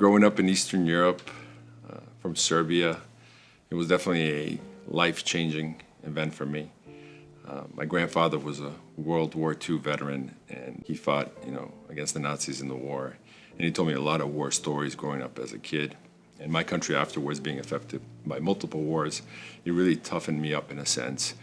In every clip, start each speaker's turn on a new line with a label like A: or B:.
A: Growing up in Eastern Europe, from Serbia, it was definitely a life-changing event for me. My grandfather was a World War II veteran, and he fought, against the Nazis in the war. And he told me a lot of war stories growing up as a kid. And my country afterwards being affected by multiple wars, it really toughened me up in a sense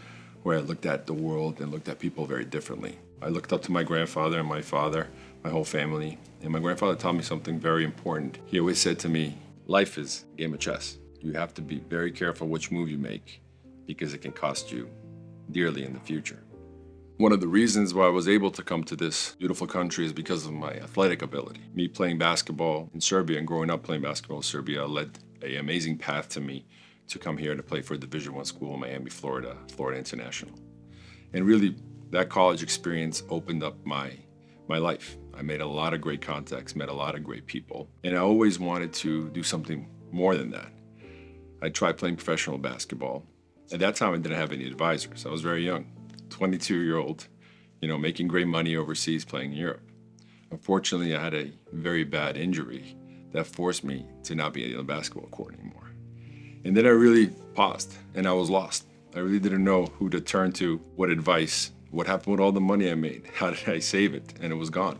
A: where I looked at the world and looked at people very differently. I looked up to my grandfather and my father, my whole family, and my grandfather taught me something very important. He always said to me, life is a game of chess. You have to be very careful which move you make because it can cost you dearly in the future. One of the reasons why I was able to come to this beautiful country is because of my athletic ability. Me playing basketball in Serbia and growing up playing basketball in Serbia led an amazing path to me to come here to play for a Division I school in Miami, Florida, Florida International. And really, that college experience opened up my life. I made a lot of great contacts, met a lot of great people, and I always wanted to do something more than that. I tried playing professional basketball. At that time, I didn't have any advisors. I was very young, 22-year-old, making great money overseas playing in Europe. Unfortunately, I had a very bad injury that forced me to not be on the basketball court anymore. And then I really paused and I was lost. I really didn't know who to turn to, what advice, what happened with all the money I made, how did I save it, and it was gone.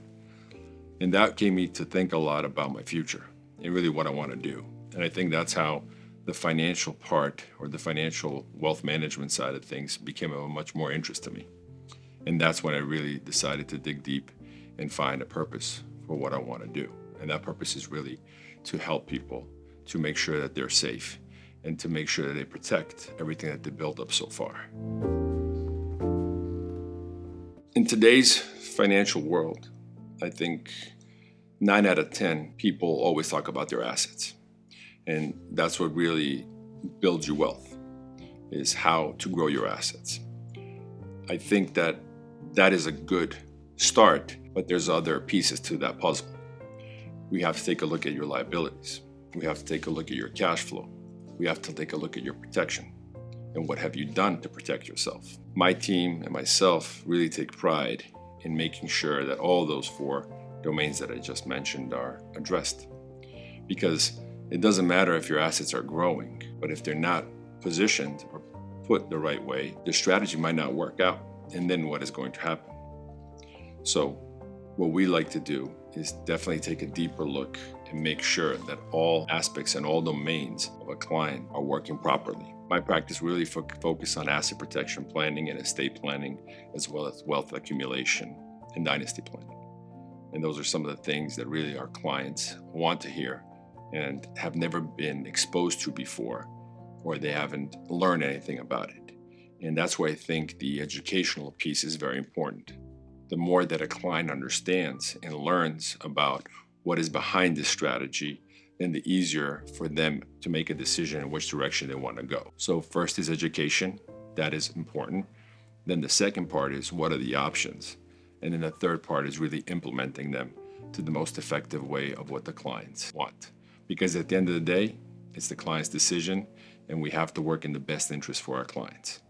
A: And that gave me to think a lot about my future and really what I want to do. And I think that's how the financial part or the financial wealth management side of things became of much more interest to me. And that's when I really decided to dig deep and find a purpose for what I want to do. And that purpose is really to help people, to make sure that they're safe, and to make sure that they protect everything that they built up so far. In today's financial world, I think 9 out of 10 people always talk about their assets. And that's what really builds your wealth, is how to grow your assets. I think that is a good start, but there's other pieces to that puzzle. We have to take a look at your liabilities. We have to take a look at your cash flow. We have to take a look at your protection. And what have you done to protect yourself? My team and myself really take pride in making sure that all those 4 domains that I just mentioned are addressed. Because it doesn't matter if your assets are growing, but if they're not positioned or put the right way, the strategy might not work out. And then what is going to happen? So what we like to do is definitely take a deeper look and make sure that all aspects and all domains of a client are working properly. My practice really focus on asset protection planning and estate planning, as well as wealth accumulation and dynasty planning. And those are some of the things that really our clients want to hear and have never been exposed to before, or they haven't learned anything about it. And that's why I think the educational piece is very important. The more that a client understands and learns about what is behind this strategy, then the easier for them to make a decision in which direction they want to go. So first is education. That is important. Then the second part is what are the options? And then the third part is really implementing them to the most effective way of what the clients want. Because at the end of the day, it's the client's decision, and we have to work in the best interest for our clients.